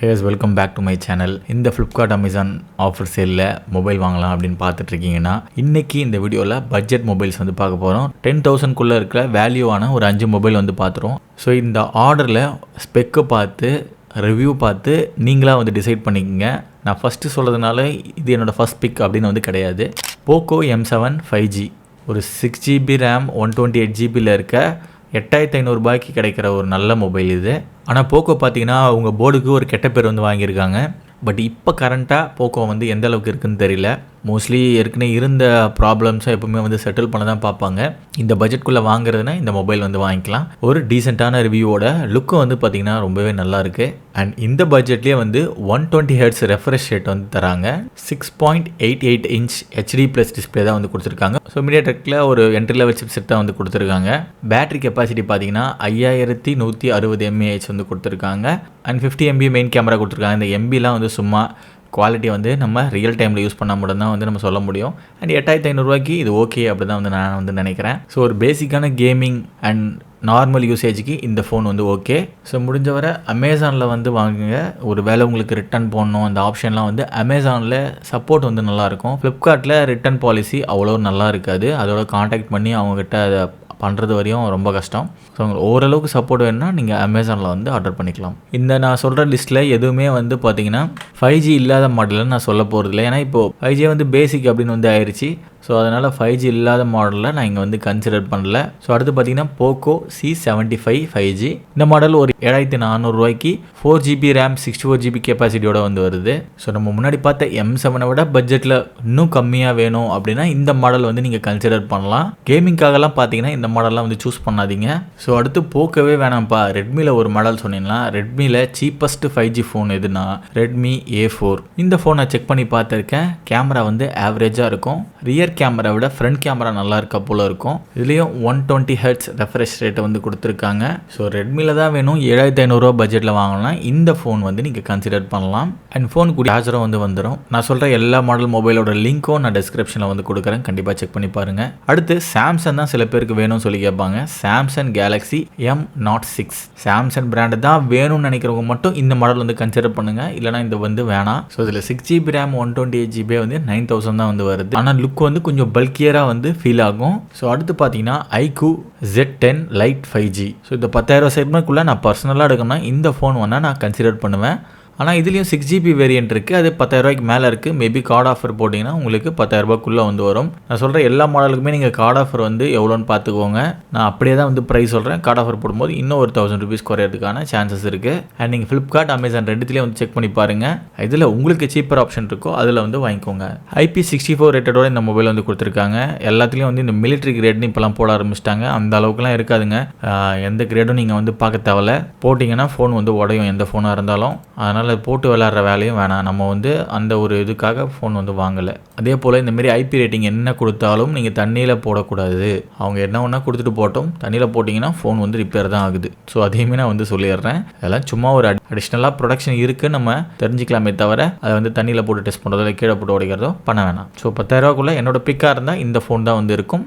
Has welcome back to my channel. இந்த Flipkart Amazon offer சேலில் mobile வாங்கலாம் அப்படின்னு பார்த்துட்ருக்கீங்கன்னா இன்றைக்கி இந்த வீடியோவில் பட்ஜெட் மொபைல்ஸ் வந்து பார்க்க போகிறோம். 10,000க்குள்ளே இருக்கிற வேல்யூவான ஒரு 5 மொபைல் வந்து பார்த்துருவோம். ஸோ இந்த ஆர்டரில் ஸ்பெக்கை பார்த்து ரிவ்யூ பார்த்து நீங்களாக வந்து டிசைட் பண்ணிக்கோங்க. நான் ஃபஸ்ட்டு சொல்கிறதுனால இது என்னோடய ஃபஸ்ட் பிக் அப்படின்னு வந்து கிடையாது. போக்கோ M7 5G ஒரு 6GB ரேம் 128GB இருக்க 8,500 கிடைக்கிற ஒரு நல்ல மொபைல் இது. ஆனால் போக்கோ பார்த்தீங்கன்னா அவங்க போர்டுக்கு ஒரு கெட்ட பேர் வந்து வாங்கியிருக்காங்க. பட் இப்போ கரண்ட்டாக போக்கோ வந்து எந்த அளவுக்கு இருக்குதுன்னு தெரியல. மோஸ்ட்லி ஏற்கனவே இருந்த ப்ராப்ளம்ஸை எப்பவுமே வந்து செட்டில் பண்ண தான் பார்ப்பாங்க. இந்த பட்ஜெட்குள்ளே வாங்குறதுனா இந்த மொபைல் வந்து வாங்கிக்கலாம். ஒரு டீசெண்டான ரிவ்யூவோட லுக்கும் வந்து பார்த்திங்கன்னா ரொம்பவே நல்லா இருக்குது. அண்ட் இந்த பட்ஜெட்லேயே வந்து 120Hz ரெஃப்ரெஷ் ரேட் வந்து தராங்க. 6.88 இன்ச் HD+ டிஸ்பிளே தான் வந்து கொடுத்துருக்காங்க. ஸோ மீடியாடெக்கில் ஒரு என்ட்ரி லெவல் சிப்செட் தான் வந்து கொடுத்துருக்காங்க. பேட்டரி கெப்பாசிட்டி பார்த்தீங்கன்னா 5160 mAh வந்து கொடுத்துருக்காங்க. அண்ட் 50 MB மெயின் கேமரா கொடுத்துருக்காங்க. இந்த MBலாம் வந்து சும்மா குவாலிட்டி வந்து நம்ம ரியல் டைமில் யூஸ் பண்ணால் மட்டும்தான் வந்து நம்ம சொல்ல முடியும். அண்ட் 8,500 இது ஓகே அப்படி தான் வந்து நான் வந்து நினைக்கிறேன். ஸோ ஒரு பேசிக்கான கேமிங் அண்ட் நார்மல் யூசேஜுக்கு இந்த ஃபோன் வந்து ஓகே. ஸோ முடிஞ்ச வரை அமேசானில் வந்து வாங்குங்க. ஒரு வேளை உங்களுக்கு ரிட்டன் போடணும் அந்த ஆப்ஷன்லாம் வந்து அமேசானில் சப்போர்ட் வந்து நல்லாயிருக்கும். ஃப்ளிப்கார்ட்டில் ரிட்டன் பாலிசி அவ்வளோ நல்லா இருக்காது. அதோட காண்டாக்ட் பண்ணி அவங்ககிட்ட அதை பண்ணுறது வரையும் ரொம்ப கஷ்டம். ஸோ உங்களுக்கு ஓரளவுக்கு சப்போர்ட் வேணும்னா நீங்கள் அமேசானில் வந்து ஆர்டர் பண்ணிக்கலாம். இந்த நான் சொல்கிற லிஸ்ட்டில் எதுவுமே வந்து பார்த்தீங்கன்னா 5G இல்லாத மாடலில் நான் சொல்ல போகிறதில்ல. ஏன்னா இப்போது 5G வந்து பேசிக் அப்படின்னு வந்து ஆயிடுச்சு. ஸோ அதனால் 5G இல்லாத மாடலில் நான் இங்கே வந்து கன்சிடர் பண்ணல. ஸோ அடுத்து பார்த்தீங்கன்னா போக்கோ C75 5G. இந்த மாடல் ஒரு 7,400 4GB ரேம் 64GB கெப்பாசிட்டியோட வந்து வருது. ஸோ நம்ம முன்னாடி பார்த்த M7 விட பட்ஜெட்டில் இன்னும் கம்மியாக வேணும் அப்படின்னா இந்த மாடல் வந்து நீங்கள் கன்சிடர் பண்ணலாம். கேமிங்காகலாம் பார்த்தீங்கன்னா இந்த மாடல்லாம் வந்து சூஸ் பண்ணாதீங்க. ஸோ அடுத்து போக்கவே வேணாம்ப்பா, ரெட்மியில் ஒரு மாடல் சொன்னீங்கன்னா ரெட்மியில் சீப்பஸ்ட் 5G ஃபோன் எதுனா ரெட்மி A4. இந்த ஃபோனை செக் பண்ணி பார்த்துருக்கேன். கேமரா வந்து ஆவரேஜாக இருக்கும். ரியர் கேமரா விட ஃப்ரண்ட் கேமரா நல்லா இருக்க போல இருக்கும். இதுலேயும் 120Hz ரெஃப்ரெஷ் ரேட்டை வந்து கொடுத்துருக்காங்க. ஸோ ரெட்மியில் தான் வேணும் 7,500 பட்ஜெட்டில் வாங்கலாம் இந்த ஃபோன் வந்து நீங்கள் கன்சிடர் பண்ணலாம். அண்ட் ஃபோன் கூட சார்ஜரும் வந்து வந்துடும். நான் சொல்கிற எல்லா மாடல் மொபைலோட லிங்க்கும் நான் டிஸ்கிரிப்ஷனில் வந்து கொடுக்குறேன். கண்டிப்பாக செக் பண்ணி பாருங்கள். அடுத்து சாம்சங் தான் சில பேருக்கு வேணும்னு சொல்லி கேட்பாங்க. Samsung Galaxy M06 Samsung brand தான் வேணும்னு நினைக்கிறவங்க மட்டும் இந்த மாடல் வந்து கன்சிடர் பண்ணுங்கள். இல்லைனா இந்த வந்து வேணாம். ஸோ இதில் 6GB ரேம் 128GB வந்து 9,000 தான் வந்து வருது. ஆனால் லுக் வந்து கொஞ்சம் பல்கியராக வந்து ஃபீல் ஆகும். ஸோ அடுத்து பார்த்தீங்கன்னா iQOO Z10 Lite 5G. So இந்த 10,000 செக்மெண்ட்குள்ளே நான் பர்சனலாக எடுக்கணும்னா இந்த ஃபோன் வேணால் நான் கன்சிடர் பண்ணுவேன். ஆனால் இதுலேயும் 6GB வேரியன்ட் இருக்குது. அது 10,000 மேலே இருக்குது. மேபி கார்டு ஆஃபர் போட்டிங்கன்னா உங்களுக்கு 10,000 வந்து வரும். நான் சொல்கிற எல்லா மாடலுக்குமே நீங்கள் கார்டு ஆஃபர் வந்து எவ்வளோன்னு பார்த்துக்கோங்க. நான் அப்படியே தான் வந்து ப்ரைஸ் சொல்கிறேன். கார்டு ஆஃபர் போடும்போது இன்னும் ஒரு 1,000 rupees குறையிறதுக்கான சான்சஸ் இருக்குது. அண்ட் நீங்கள் ஃப்ளிப்கார்ட் அமேசான் ரெண்டுத்துலேயும் வந்து செக் பண்ணி பாருங்கள். இதில் உங்களுக்கு சீப்பர் ஆப்ஷன் இருக்கோ அதில் வந்து வாங்கிக்கோங்க. IP64 ரேட்டடோட இந்த மொபைல் வந்து கொடுத்துருக்காங்க. எல்லாத்துலேயும் வந்து இந்த மிலிட்ரி கிரேட்னு இப்போலாம் போட ஆரம்பிச்சிட்டாங்க. அந்த அளவுக்குலாம் இருக்காதுங்க. எந்த கிரேடும் நீங்கள் வந்து பார்க்க தேவையில்ல. போட்டிங்கன்னா ஃபோன் வந்து உடையும் எந்த ஃபோனாக இருந்தாலும். அதனால் போட்டு விளையாடுற வேலையும் வேணாம். நம்ம வந்து அந்த ஒரு இதுக்காக ஃபோன் வந்து வாங்கலை. அதே போல் இந்தமாரி IP ரேட்டிங் என்ன கொடுத்தாலும் நீங்கள் தண்ணியில் போடக்கூடாது. அவங்க என்ன ஒன்றா கொடுத்துட்டு போட்டோம். தண்ணியில் போட்டிங்கன்னா ஃபோன் வந்து ரிப்பேர் தான் ஆகுது. ஸோ அதையுமே நான் வந்து சொல்லிடுறேன். அதெல்லாம் சும்மா ஒரு அடிஷ்னலாக ப்ரொடக்ஷன் இருக்குன்னு நம்ம தெரிஞ்சிக்கலாமே தவிர அதை வந்து தண்ணியில் போட்டு டெஸ்ட் பண்ணுறதோ இல்லை கீழே போட்டு உடைக்கிறதோ பண்ண வேணாம். ஸோ 10,000 என்னோட பிக்காக இருந்தால் இந்த ஃபோன் தான் வந்து இருக்கும்.